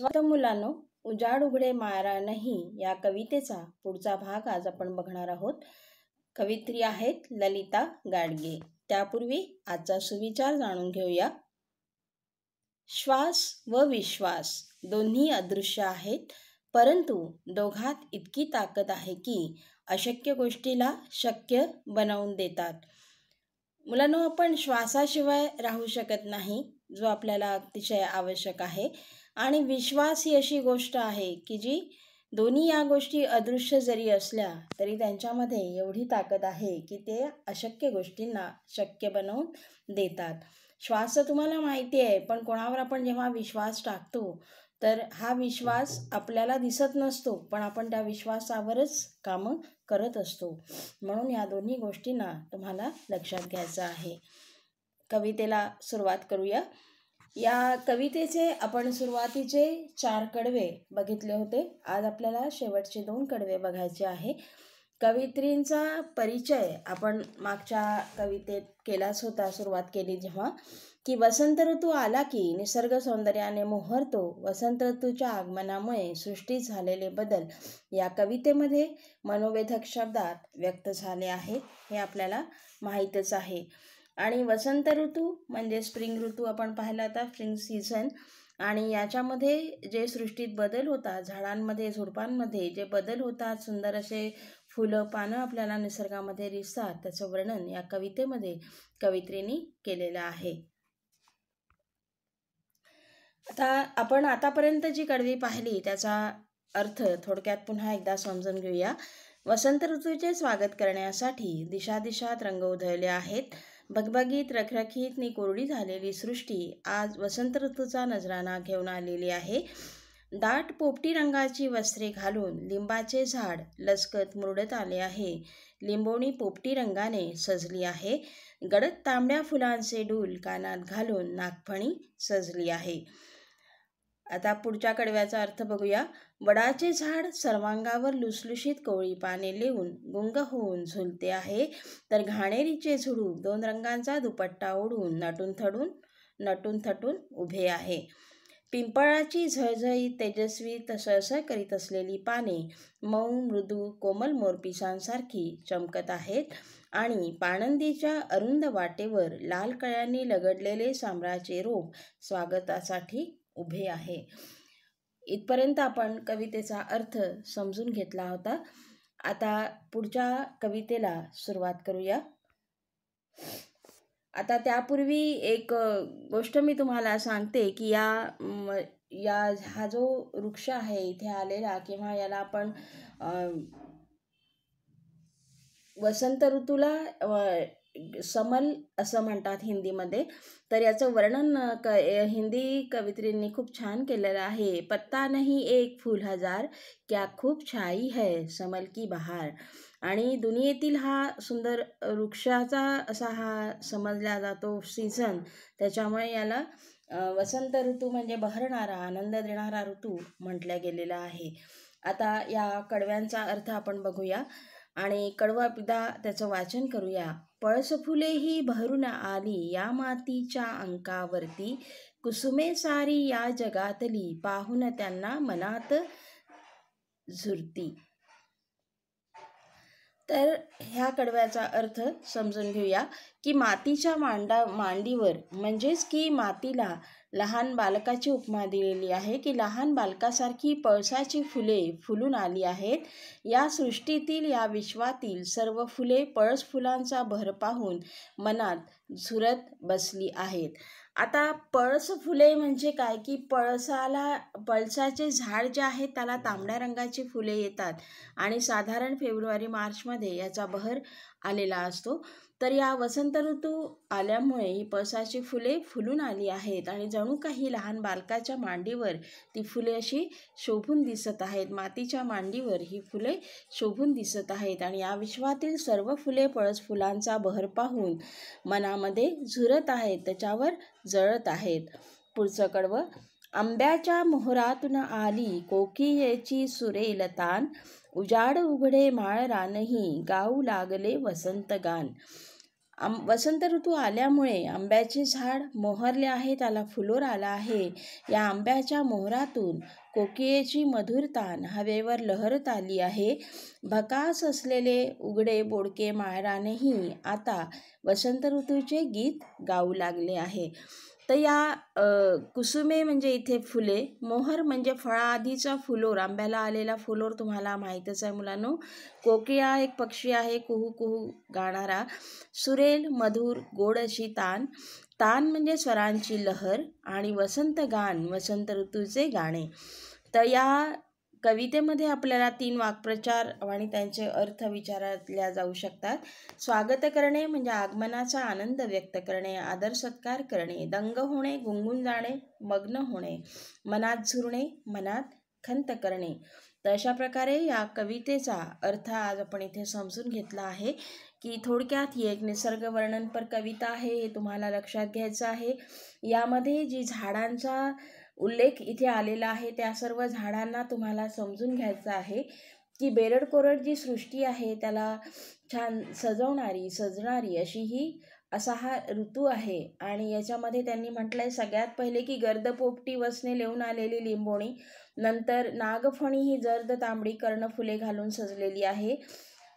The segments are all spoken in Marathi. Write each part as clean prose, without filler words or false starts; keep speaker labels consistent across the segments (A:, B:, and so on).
A: आता मुलांनो, उजाड उघडे मारा नाही या कवितेचा पुढचा भाग आज आपण बघणार आहोत. कवित्री आहेत ललिता गाडगे. त्यापूर्वी आजचा सुविचार जाणून घेऊया. श्वास व विश्वास दोन्ही अदृश्य आहेत, परंतु दोघात इतकी ताकद आहे की अशक्य गोष्टीला शक्य बनवून देतात. मुलांनो, आपण श्वासाशिवाय राहू शकत नाही, जो आपल्याला अतिशय आवश्यक आहे. आणि विश्वास ही अशी गोष्ट आहे की जी दोन्ही या गोष्टी अदृश्य जरी असल्या तरी त्यांच्यामध्ये एवढी ताकद आहे की ते अशक्य गोष्टींना शक्य बनवून देतात. श्वास तुम्हाला माहिती आहे, पण कोणावर आपण जेव्हा विश्वास टाकतो तर हा विश्वास आपल्याला दिसत नसतो, पण आपण त्या विश्वासावरच कामं करत असतो. म्हणून या दोन्ही गोष्टींना तुम्हाला लक्षात घ्यायचं आहे. कवितेला सुरुवात करूया. या कवितेचे आपण सुरुवातीचे 4 कडवे बघितले होते. आज आपल्याला शेवटचे 2 कडवे बघायचे आहे. कवित्रींचा परिचय आपण मागच्या कवितेत केलाच होता. सुरुवात केली जेव्हा की वसंत ऋतू आला की निसर्ग सौंदर्याने मोहरतो. वसंत ऋतूच्या आगमनामुळे सृष्टीत झालेले बदल या कवितेमध्ये मनोवेधक शब्दात व्यक्त झाले आहेत, हे आपल्याला माहीतच आहे. आणि वसंत ऋतू म्हणजे स्प्रिंग ऋतू आपण पाहिला होता, स्प्रिंग सीझन. आणि याच्यामध्ये जे सृष्टीत बदल होतात, झाडांमध्ये झुडपांमध्ये जे बदल होतात, सुंदर असे फुलं पानं आपल्याला निसर्गामध्ये दिसतात, त्याचं वर्णन या कवितेमध्ये कवित्रींनी केलेलं आहे. आता आपण आतापर्यंत जी कडवी पाहिली त्याचा अर्थ थोडक्यात पुन्हा एकदा समजून घेऊया. वसंत ऋतूचे स्वागत करण्यासाठी दिशादिशात रंग उधळले आहेत. भगभगीत रखरखीत नि कोरडी झालेली सृष्टी आज वसंत ऋतूचा नजराणा घेऊन आलेली आहे. दाट पोपटी रंगाची वस्त्रे घालून लिंबाचे झाड लचकत मुरडत आले आहे. लिंबोणी पोपटी रंगाने सजली आहे. गडद तांबड्या फुलांचे डूल कानात घालून नागफणी सजली आहे. आता पुढच्या कडव्याचा अर्थ बघूया. वडाचे झाड सर्वांगावर लुसलुशीत कोवळी पाने लेऊन गुंग होऊन झुलते आहे, तर घाणेरीचे झुडूप 2 रंगांचा दुपट्टा ओढून नटून थटून उभे आहे. पिंपळाची झळझळीत तेजस्वी तसळसळ करीत असलेली पाने मऊ मृदू कोमल मोरपिसांसारखी चमकत आहेत आणि पाणंदीच्या अरुंद वाटेवर लाल कळ्यांनी लगडलेले सांबराचे रोप स्वागतासाठी उभे आहे. इथपर्यंत आपण कवितेचा अर्थ समजून घेतला होता. आता पुढच्या कवितेला सुरुवात करूया. आता त्यापूर्वी एक गोष्ट मी तुम्हाला सांगते की हा जो वृक्ष आहे इथे आलेला, किंवा याला आपण वसंत ऋतूला समल असं म्हणतात हिंदीमध्ये. तर याचं वर्णन हिंदी कवित्रींनी खूप छान केलेलं आहे. पत्ता नहीं एक फूल हजार, क्या खूप छाई है समल की बहार. आणि दुनियेतील हा सुंदर वृक्षाचा असा हा समजला जातो सीझन, त्याच्यामुळे याला वसंत ऋतू म्हणजे बहरणारा आनंद देणारा ऋतू म्हटल्या गेलेला आहे. आता या कडव्यांचा अर्थ आपण बघूया आणि कडवं एकदा त्याचं वाचन करूया. पळसफुले ही बहरून आली या मातीच्या अंकावरती, कुसुमे सारी या जगातली पाहून त्यांना मनात झुरती. तर ह्या कडव्याचा अर्थ समजून घेऊया की मातीच्या मांडीवर म्हणजेच की मातीला लहान बालकाची उपमा दिलेली आहे की लहान बालकासारखी पळसाची फुले फुलून आली आहेत. या सृष्टीतील या विश्वातील सर्व फुले पळस फुलांचा बहर पाहून मनात झुरत बसली आहेत. आता पळस फुले म्हणजे काय की पळसाचे झाड जे आहे त्याला तांबड्या रंगाची फुले येतात आणि साधारण फेब्रुवारी मार्चमध्ये याचा बहर आलेला असतो. तर या वसंत ऋतू आल्यामुळे ही पळसाची फुले फुलून आली आहेत आणि जणू काही लहान बालकाच्या मांडीवर ती फुले अशी शोभून दिसत आहेत. मातीच्या मांडीवर ही फुले शोभून दिसत आहेत आणि या विश्वातील सर्व फुले पळस फुलांचा बहर पाहून मनामध्ये झुरत आहेत, त्याच्यावर जळत आहेत. पुढचं कडवं. आंब्याच्या मोहरातून आली कोकिळेची सुरेल तान, उजाड उघडे माळ रानही गाऊ लागले वसंत गान. वसंत ऋतू आल्यामुळे आंब्याचे झाड मोहरले आहे, त्याला फुलोर आला आहे. या आंब्याच्या मोहरातून कोकिळेची मधुर तान हवेवर लहरत आली आहे. भकास असलेले उघडे बोडके माळरानही आता वसंत ऋतूचे गीत गाऊ लागले आहे. तर या कुसुमे म्हणजे इथे फुले, मोहर म्हणजे फळाआधीचा फुलोर, आंब्याला आलेला फुलोर तुम्हाला माहीतच आहे मुलांनो. कोकिळा एक पक्षी आहे, कुहू कुहू गाणारा. सुरेल मधुर गोड अशी तान, तान म्हणजे स्वरांची लहर, आणि वसंत गान वसंत ऋतूचे गाणे. तर या कवितेमध्ये आपल्याला 3 वाक्प्रचार आणि त्यांचे अर्थ विचारल्या जाऊ शकतात. स्वागत करणे म्हणजे आगमनाचा आनंद व्यक्त करणे, आदर सत्कार करणे, दंग होणे, गुंगून जाणे, मग्न होणे, मनात झुरणे, मनात खंत करणे. तर अशा प्रकारे या कवितेचा अर्थ आज आपण इथे समजून घेतला आहे की थोडक्यात ही एक निसर्ग वर्णनपर कविता आहे, हे तुम्हाला लक्षात घ्यायचं आहे. यामध्ये जी झाडांचा उल्लेख इथे आलेला आहे त्या सर्व झाडांना तुम्हाला समजून घ्यायचं आहे की बेरड कोरड जी सृष्टी आहे त्याला छान सजणारी अशी ही असा हा ऋतू आहे. आणि याच्यामध्ये त्यांनी म्हटलंय सगळ्यात पहिले की गर्द पोपटी वसने लेऊन आलेली लिंबोणी, नंतर नागफणी ही जर्द तांबडी कर्णफुले घालून सजलेली आहे.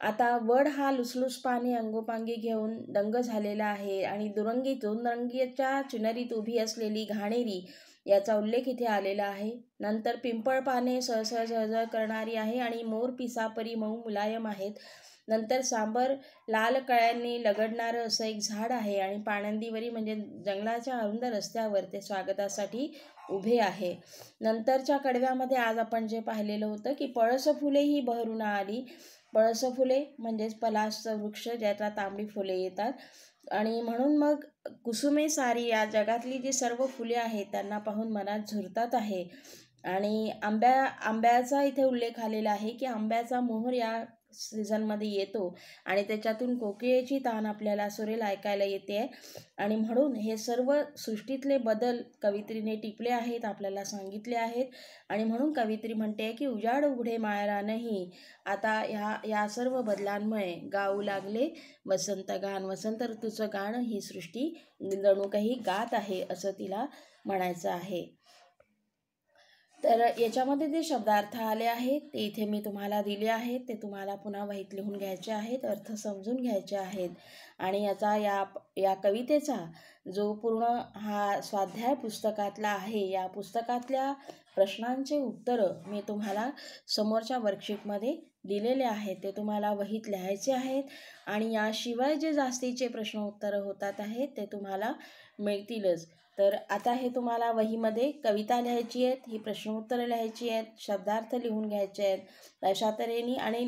A: आता वड हा लुसलुस पाने अंगोपांगी घेऊन दंग झालेला आहे, आणि दुरंगी 2 रंगीच्या चुनरीत उभी असलेली घाणेरी याचा उल्लेख इथे आलेला आहे. नंतर पिंपळ पाने सहसह झळझळ करणारी आहे आणि मोर पिसापरी मऊ मुलायम आहेत. नंतर सांबर लाल कळ्यांनी लगडणारं असं एक झाड आहे, आणि पाणंदीवरी म्हणजे जंगलाच्या अरुंद रस्त्यावर ते स्वागतासाठी उभे आहे. नंतरच्या कडव्यामध्ये आज आपण जे पाहिलेलं होतं की पळस फुले ही बहरून आली. पळस फुले म्हणजेच पलासचं वृक्ष ज्याला तांबडी फुले येतात, आणि म्हणून मग कुसुमे सारी या जगातली जी सर्व फुले आहेत त्यांना पाहून मनात झुरतात आहे. आणि आंब्याचा इथे उल्लेख आलेला आहे की आंब्याचा मोहर या सीझनमध्ये येतो आणि त्याच्यातून कोकिळेची तान आपल्याला सुरेल ऐकायला येते. आणि म्हणून हे सर्व सृष्टीतले बदल कवित्रीने टिपले आहेत, आपल्याला सांगितले आहेत. आणि म्हणून कवित्री म्हणते की उजाड उघडे माळरानही आता या सर्व बदलांमुळे गाऊ लागले वसंत गान. वसंत ऋतूचं गाणं ही सृष्टी जणू काही गात आहे असं तिला म्हणायचं आहे. तर याच्यामध्ये जे शब्दार्थ आले आहेत ते इथे मी तुम्हाला दिले आहेत, ते तुम्हाला पुन्हा वहीत लिहून घ्यायचे आहेत, अर्थ समजून घ्यायचे आहेत. आणि याचा या कवितेचा जो पूर्ण हा स्वाध्याय पुस्तकातला आहे, या पुस्तकातल्या प्रश्नांचे उत्तरं मी तुम्हाला समोरच्या वर्कशीटमध्ये दिलेले आहेत, ते तुम्हाला वहीत लिहायचे आहेत. आणि याशिवाय जे जास्तीचे प्रश्न उत्तरं होतात आहेत ते तुम्हाला मिळतीलच. तर आता हे तुम्हाला वहीमध्ये कविता लिहायची आहेत, ही प्रश्नोत्तरं लिहायची आहेत, शब्दार्थ लिहून घ्यायचे आहेत अशा तऱ्हेने. आणि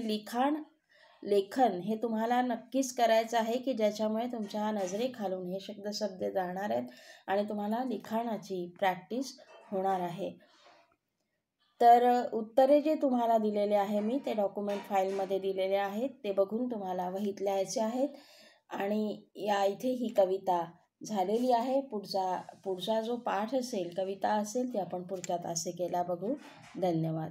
A: लेखन हे तुम्हाला नक्कीच करायचं आहे की ज्याच्यामुळे तुमच्या नजरेखालून हे शब्द जाणार आहेत आणि तुम्हाला लिखाणाची प्रॅक्टिस होणार आहे. तर उत्तरे जे तुम्हाला दिलेले आहे मी ते डॉक्युमेंट फाईलमध्ये दिलेले आहेत, ते बघून तुम्हाला वहीत लिहायचे आहेत. आणि या इथे ही कविता झालेली आहे. पुढचा जो पाठ असेल, कविता असेल, ती आपण पुढच्या तासिकेला बघू. धन्यवाद.